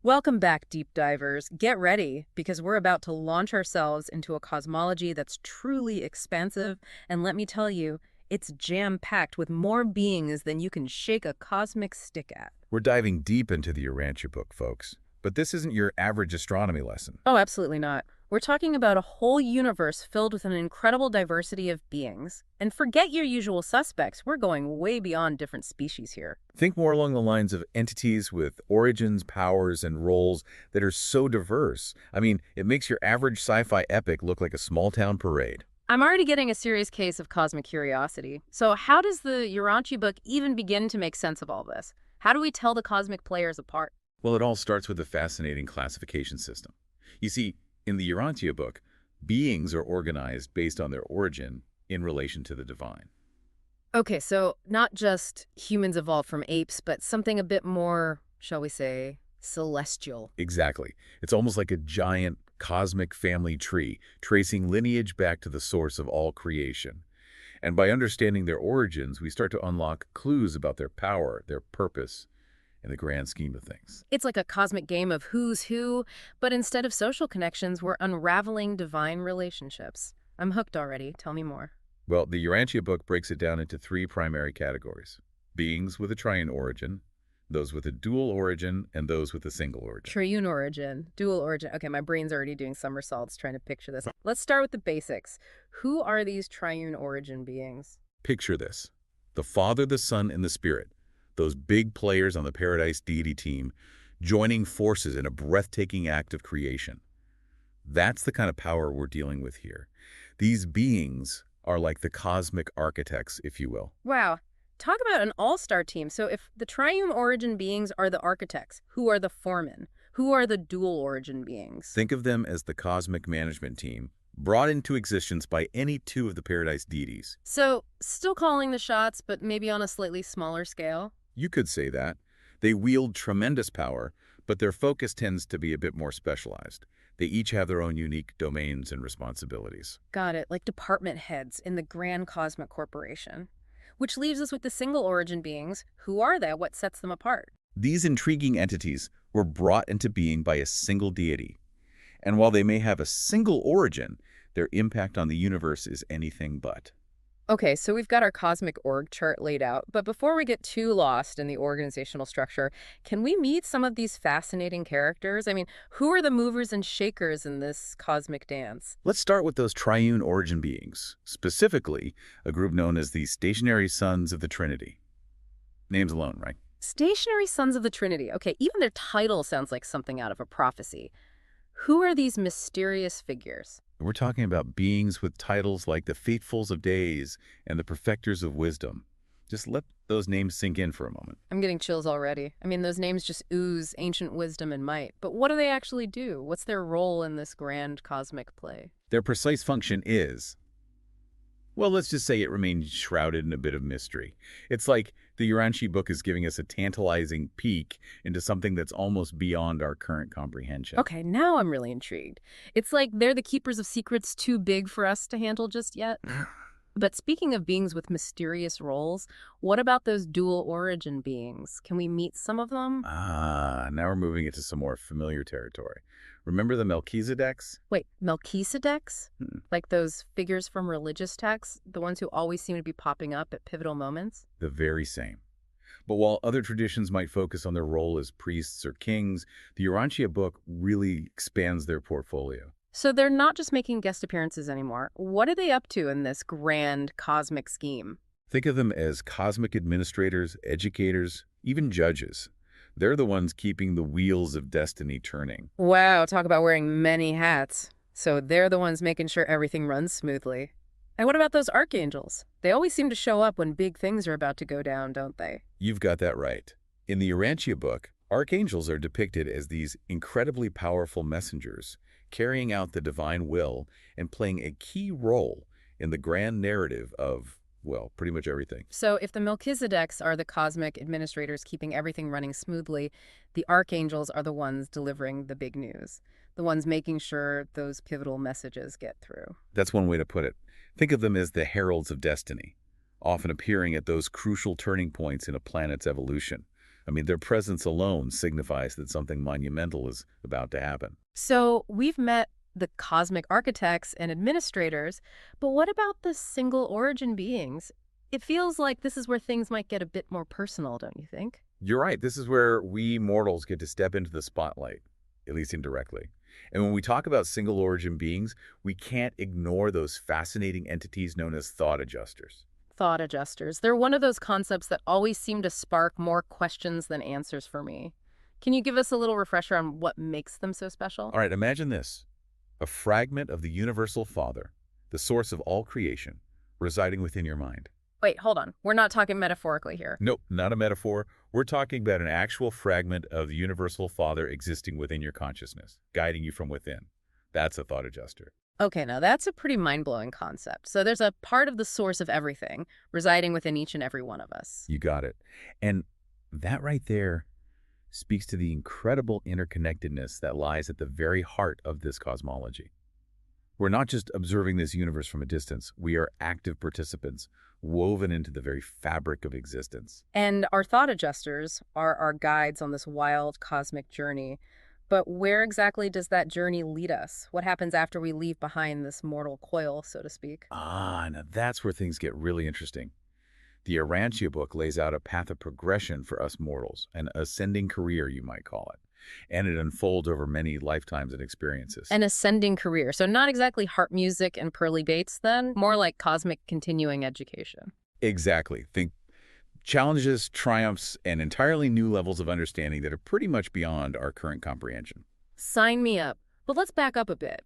Welcome back, deep divers. Get ready, because we're about to launch ourselves into a cosmology that's truly expansive, and let me tell you, it's jam-packed with more beings than you can shake a cosmic stick at. We're diving deep into the Urantia book, folks. But this isn't your average astronomy lesson. Oh, absolutely not. We're talking about a whole universe filled with an incredible diversity of beings. And forget your usual suspects, we're going way beyond different species here. Think more along the lines of entities with origins, powers, and roles that are so diverse. I mean, it makes your average sci-fi epic look like a small-town parade. I'm already getting a serious case of cosmic curiosity. So how does the Urantia book even begin to make sense of all this? How do we tell the cosmic players apart? Well, it all starts with a fascinating classification system. You see, in the Urantia book, beings are organized based on their origin in relation to the divine. Okay, so not just humans evolved from apes, but something a bit more, shall we say, celestial. Exactly. It's almost like a giant cosmic family tree, tracing lineage back to the source of all creation. And by understanding their origins, we start to unlock clues about their power, their purpose, in the grand scheme of things. It's like a cosmic game of who's who, but instead of social connections, we're unraveling divine relationships. I'm hooked already. Tell me more. Well, the Urantia book breaks it down into three primary categories: beings with a triune origin, those with a dual origin, and those with a single origin. Triune origin, dual origin. Okay, my brain's already doing somersaults trying to picture this. Let's start with the basics. Who are these triune origin beings? Picture this: the Father, the Son, and the Spirit, those big players on the Paradise deity team, joining forces in a breathtaking act of creation. That's the kind of power we're dealing with here. These beings are like the cosmic architects, if you will. Wow. Talk about an all-star team. So if the triune origin beings are the architects, who are the foremen? Who are the dual origin beings? Think of them as the cosmic management team, brought into existence by any two of the Paradise deities. So still calling the shots, but maybe on a slightly smaller scale? You could say that. They wield tremendous power, but their focus tends to be a bit more specialized. They each have their own unique domains and responsibilities. Got it, like department heads in the grand cosmic corporation. Which leaves us with the single origin beings. Who are they? What sets them apart? These intriguing entities were brought into being by a single deity. And while they may have a single origin, their impact on the universe is anything but. Okay, so we've got our cosmic org chart laid out, but before we get too lost in the organizational structure, can we meet some of these fascinating characters? I mean, who are the movers and shakers in this cosmic dance? Let's start with those triune origin beings, specifically a group known as the Stationary Sons of the Trinity. Names alone, right? Stationary Sons of the Trinity. Okay, even their title sounds like something out of a prophecy. Who are these mysterious figures? We're talking about beings with titles like the Faithfuls of Days and the Perfecters of Wisdom. Just let those names sink in for a moment. I'm getting chills already. I mean, those names just ooze ancient wisdom and might. But what do they actually do? What's their role in this grand cosmic play? Their precise function is, well, let's just say it remains shrouded in a bit of mystery. It's like the Urantia book is giving us a tantalizing peek into something that's almost beyond our current comprehension. Okay, now I'm really intrigued. It's like they're the keepers of secrets too big for us to handle just yet. But speaking of beings with mysterious roles, what about those dual origin beings? Can we meet some of them? Now we're moving into some more familiar territory. Remember the Melchizedeks? Wait, Melchisedeks? Hmm. Like those figures from religious texts? The ones who always seem to be popping up at pivotal moments? The very same. But while other traditions might focus on their role as priests or kings, the Urantia book really expands their portfolio. So they're not just making guest appearances anymore. What are they up to in this grand cosmic scheme? Think of them as cosmic administrators, educators, even judges. They're the ones keeping the wheels of destiny turning. Wow, talk about wearing many hats. So they're the ones making sure everything runs smoothly. And what about those archangels? They always seem to show up when big things are about to go down, don't they? You've got that right. In the Urantia book, archangels are depicted as these incredibly powerful messengers, carrying out the divine will and playing a key role in the grand narrative of, well, pretty much everything. So if the Melchizedeks are the cosmic administrators keeping everything running smoothly, the archangels are the ones delivering the big news, the ones making sure those pivotal messages get through. That's one way to put it. Think of them as the heralds of destiny, often appearing at those crucial turning points in a planet's evolution. I mean, their presence alone signifies that something monumental is about to happen. So we've met the cosmic architects and administrators, but what about the single origin beings? It feels like this is where things might get a bit more personal, don't you think? You're right. This is where we mortals get to step into the spotlight, at least indirectly. And when we talk about single origin beings, we can't ignore those fascinating entities known as thought adjusters. Thought adjusters. They're one of those concepts that always seem to spark more questions than answers for me. Can you give us a little refresher on what makes them so special? All right, imagine this. A fragment of the universal Father, the source of all creation, residing within your mind. Wait, hold on. We're not talking metaphorically here. Nope, not a metaphor. We're talking about an actual fragment of the universal Father existing within your consciousness, guiding you from within. That's a thought adjuster. Okay, now that's a pretty mind-blowing concept. So there's a part of the source of everything residing within each and every one of us. You got it. And that right there speaks to the incredible interconnectedness that lies at the very heart of this cosmology. We're not just observing this universe from a distance. We are active participants, woven into the very fabric of existence. And our thought adjusters are our guides on this wild cosmic journey. But where exactly does that journey lead us? What happens after we leave behind this mortal coil, so to speak? Now that's where things get really interesting. The Urantia book lays out a path of progression for us mortals, an ascending career, you might call it. And it unfolds over many lifetimes and experiences. An ascending career. So not exactly harp music and pearly baits then, more like cosmic continuing education. Exactly. Think challenges, triumphs, and entirely new levels of understanding that are pretty much beyond our current comprehension. Sign me up. But let's back up a bit.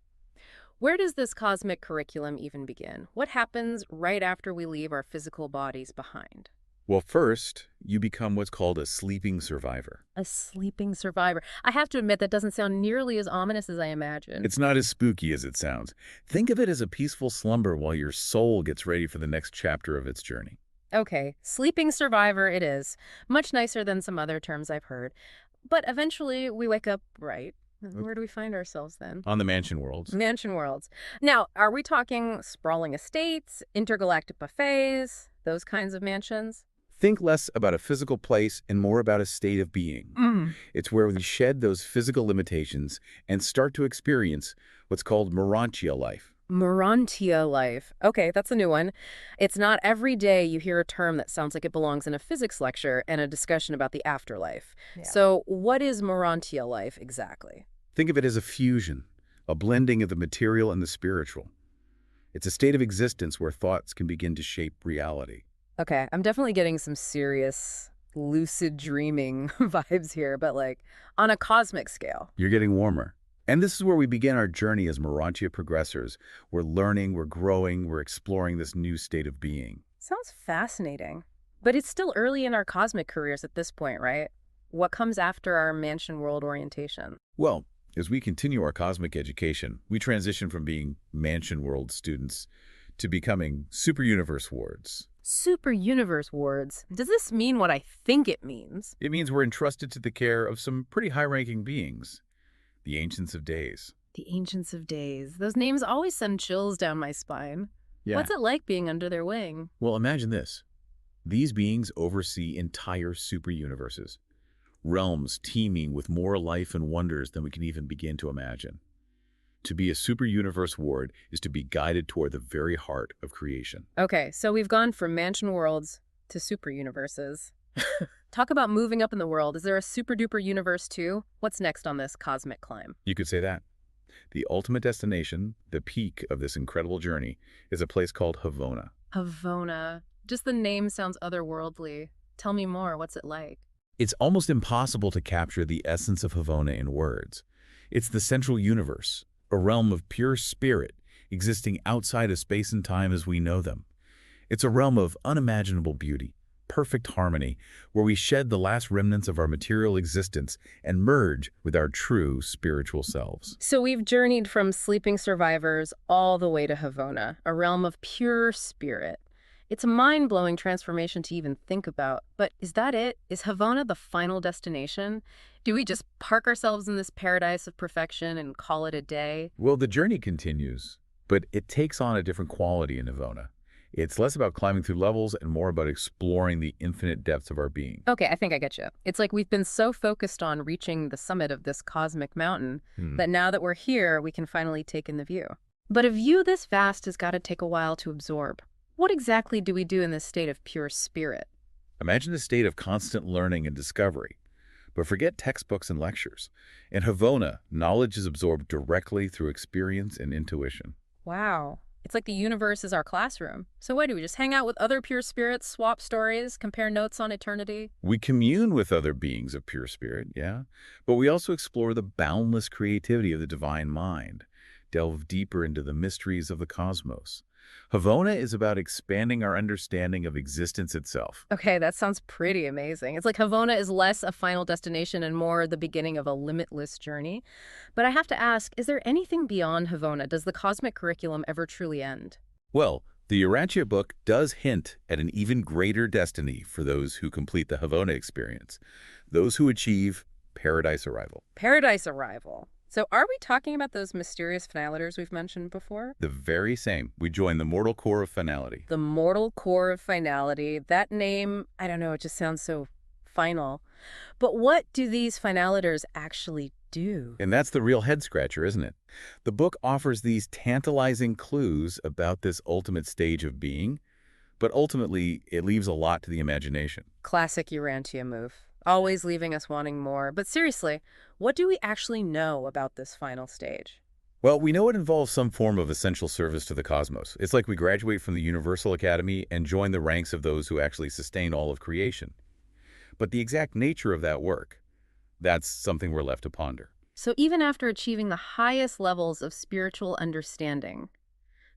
Where does this cosmic curriculum even begin? What happens right after we leave our physical bodies behind? Well, first, you become what's called a sleeping survivor. A sleeping survivor. I have to admit that doesn't sound nearly as ominous as I imagined. It's not as spooky as it sounds. Think of it as a peaceful slumber while your soul gets ready for the next chapter of its journey. Okay, sleeping survivor it is. Much nicer than some other terms I've heard. But eventually we wake up, right? Where do we find ourselves then? On the mansion worlds. Mansion worlds. Now, are we talking sprawling estates, intergalactic buffets, those kinds of mansions? Think less about a physical place and more about a state of being. It's where we shed those physical limitations and start to experience what's called Urantia life. Urantia life. Okay, that's a new one. It's not every day you hear a term that sounds like it belongs in a physics lecture and a discussion about the afterlife. Yeah. So what is Urantia life exactly? Think of it as a fusion, a blending of the material and the spiritual. It's a state of existence where thoughts can begin to shape reality. Okay, I'm definitely getting some serious lucid dreaming vibes here, but like on a cosmic scale. You're getting warmer. And this is where we begin our journey as Urantia progressors. We're learning, we're growing, we're exploring this new state of being. Sounds fascinating. But it's still early in our cosmic careers at this point, right? What comes after our mansion world orientation? Well, as we continue our cosmic education, we transition from being mansion world students to becoming super universe wards. Super universe wards. Does this mean what I think it means? It means we're entrusted to the care of some pretty high-ranking beings, the Ancients of Days. The Ancients of Days. Those names always send chills down my spine. Yeah. What's it like being under their wing? Well, imagine this. These beings oversee entire super universes, realms teeming with more life and wonders than we can even begin to imagine. To be a super universe ward is to be guided toward the very heart of creation. Okay, so we've gone from mansion worlds to super universes. Talk about moving up in the world. Is there a super duper universe too? What's next on this cosmic climb? You could say that. The ultimate destination, the peak of this incredible journey, is a place called Havona. Havona. Just the name sounds otherworldly. Tell me more. What's it like? It's almost impossible to capture the essence of Havona in words. It's the central universe, a realm of pure spirit existing outside of space and time as we know them. It's a realm of unimaginable beauty, perfect harmony, where we shed the last remnants of our material existence and merge with our true spiritual selves. So we've journeyed from sleeping survivors all the way to Havona, a realm of pure spirit. It's a mind-blowing transformation to even think about. But is that it? Is Havona the final destination? Do we just park ourselves in this paradise of perfection and call it a day? Well, the journey continues, but it takes on a different quality in Havona. It's less about climbing through levels and more about exploring the infinite depths of our being. Okay, I think I get you. It's like we've been so focused on reaching the summit of this cosmic mountain Hmm. that now that we're here, we can finally take in the view. But a view this vast has got to take a while to absorb. What exactly do we do in this state of pure spirit? Imagine a state of constant learning and discovery. But forget textbooks and lectures. In Havona, knowledge is absorbed directly through experience and intuition. Wow. It's like the universe is our classroom. So what, do we just hang out with other pure spirits, swap stories, compare notes on eternity? We commune with other beings of pure spirit, yeah, but we also explore the boundless creativity of the divine mind, delve deeper into the mysteries of the cosmos. Havona is about expanding our understanding of existence itself. Okay, that sounds pretty amazing. It's like Havona is less a final destination and more the beginning of a limitless journey. But I have to ask, is there anything beyond Havona? Does the cosmic curriculum ever truly end? Well, the Urantia book does hint at an even greater destiny for those who complete the Havona experience, those who achieve paradise arrival. Paradise arrival. So are we talking about those mysterious finalators we've mentioned before? The very same. We join the mortal core of finality. The mortal core of finality. That name, I don't know, it just sounds so final. But what do these finalators actually do? And that's the real head-scratcher, isn't it? The book offers these tantalizing clues about this ultimate stage of being, but ultimately it leaves a lot to the imagination. Classic Urantia move. Always leaving us wanting more. But seriously, what do we actually know about this final stage? Well, we know it involves some form of essential service to the cosmos. It's like we graduate from the Universal Academy and join the ranks of those who actually sustain all of creation. But the exact nature of that work, that's something we're left to ponder. So even after achieving the highest levels of spiritual understanding,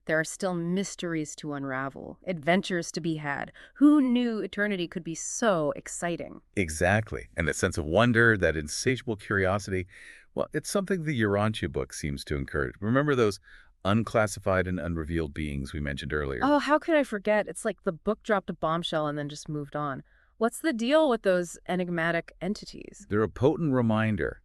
there are still mysteries to unravel, adventures to be had. Who knew eternity could be so exciting? Exactly. And that sense of wonder, that insatiable curiosity, well, it's something the Urantia book seems to encourage. Remember those unclassified and unrevealed beings we mentioned earlier? Oh, how could I forget? It's like the book dropped a bombshell and then just moved on. What's the deal with those enigmatic entities? They're a potent reminder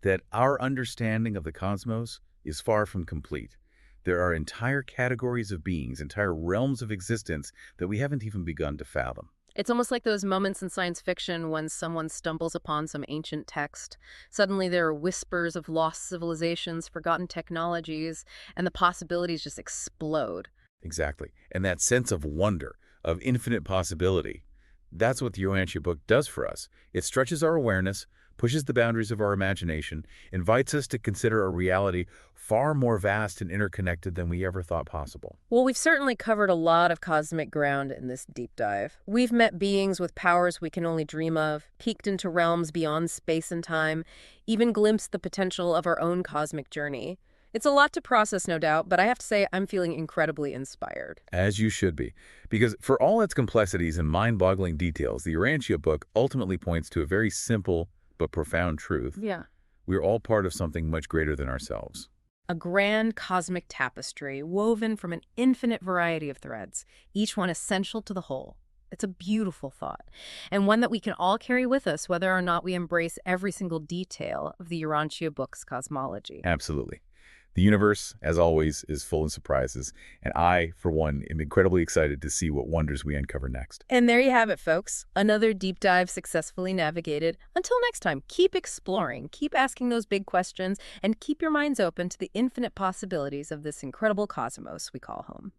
that our understanding of the cosmos is far from complete. There are entire categories of beings, entire realms of existence that we haven't even begun to fathom. It's almost like those moments in science fiction when someone stumbles upon some ancient text. Suddenly there are whispers of lost civilizations, forgotten technologies, and the possibilities just explode. Exactly. And that sense of wonder, of infinite possibility, that's what the Urantia book does for us. It stretches our awareness, pushes the boundaries of our imagination, invites us to consider a reality far more vast and interconnected than we ever thought possible. Well, we've certainly covered a lot of cosmic ground in this deep dive. We've met beings with powers we can only dream of, peeked into realms beyond space and time, even glimpsed the potential of our own cosmic journey. It's a lot to process, no doubt, but I have to say I'm feeling incredibly inspired. As you should be. Because for all its complexities and mind-boggling details, the Urantia book ultimately points to a very simple but profound truth. Yeah. We're all part of something much greater than ourselves. A grand cosmic tapestry woven from an infinite variety of threads, each one essential to the whole. It's a beautiful thought, and one that we can all carry with us whether or not we embrace every single detail of the Urantia book's cosmology. Absolutely. The universe, as always, is full of surprises, and I, for one, am incredibly excited to see what wonders we uncover next. And there you have it, folks. Another deep dive successfully navigated. Until next time, keep exploring, keep asking those big questions, and keep your minds open to the infinite possibilities of this incredible cosmos we call home.